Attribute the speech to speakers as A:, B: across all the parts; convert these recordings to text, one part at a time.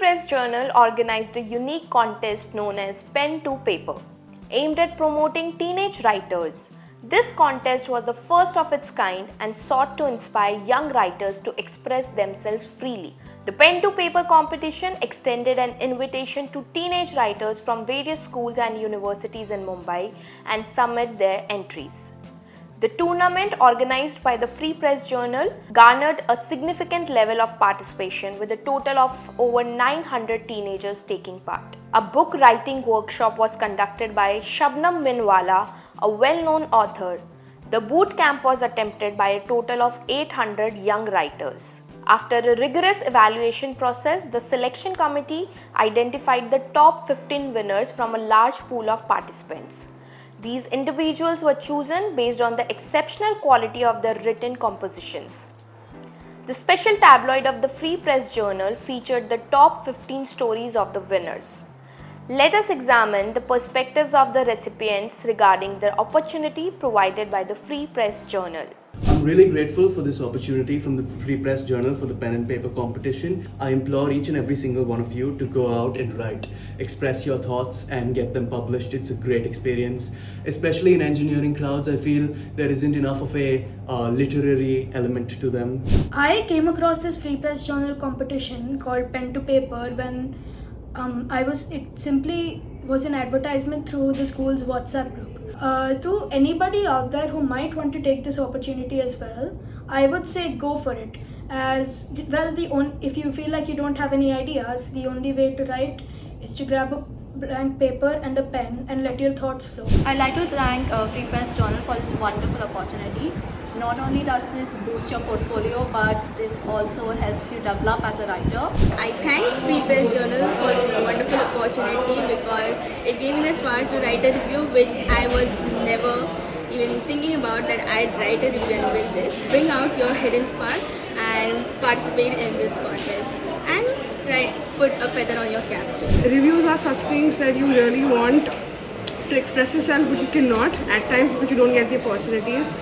A: Press Journal organized a unique contest known as Pen to Paper, aimed at promoting teenage writers. This contest was the first of its kind and sought to inspire young writers to express themselves freely. The Pen to Paper competition extended an invitation to teenage writers from various schools and universities in Mumbai and submit their entries. The tournament, organized by the Free Press Journal, garnered a significant level of participation with a total of over 900 teenagers taking part. A book writing workshop was conducted by Shabnam Minwala, a well-known author. The boot camp was attempted by a total of 800 young writers. After a rigorous evaluation process, the selection committee identified the top 15 winners from a large pool of participants. These individuals were chosen based on the exceptional quality of their written compositions. The special tabloid of the Free Press Journal featured the top 15 stories of the winners. Let us examine the perspectives of the recipients regarding the opportunity provided by the Free Press Journal.
B: I'm really grateful for this opportunity from the Free Press Journal for the pen and paper competition. I implore each and every single one of you to go out and write, express your thoughts and get them published. It's a great experience. Especially in engineering crowds, I feel there isn't enough of a literary element to them.
C: I came across this Free Press Journal competition called Pen to Paper when it simply was an advertisement through the school's WhatsApp group. To anybody out there who might want to take this opportunity as well, I would say go for it. As well, if you feel like you don't have any ideas, the only way to write is to grab a blank paper and a pen and let your thoughts flow.
D: I'd like to thank Free Press Journal for this wonderful opportunity. Not only does this boost your portfolio, but this also helps you develop as a writer.
E: I thank Free Press Journal for this wonderful opportunity because it gave me the spark to write a review which I was never even thinking about that I'd write a review and win this. Bring out your hidden spark and participate in this contest and put a feather on your cap.
F: Reviews are such things that you really want to express yourself but you cannot at times because you don't get the opportunities.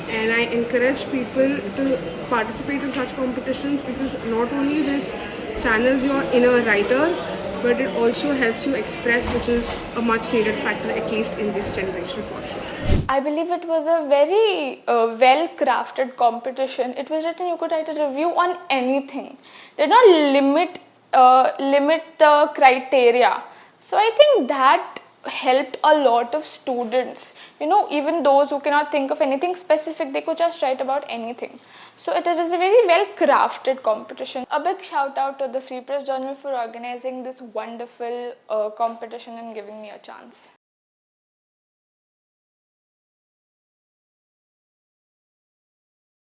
F: And I encourage people to participate in such competitions because not only this channels your inner writer, but it also helps you express, which is a much needed factor, at least in this generation for sure.
G: I believe it was a very well-crafted competition. It was written you could write a review on anything. Did not limit the criteria. So I think that helped a lot of students. Even those who cannot think of anything specific, they could just write about anything. So it is a very well crafted competition. A big shout out to the Free Press Journal for organizing this wonderful competition and giving me a chance.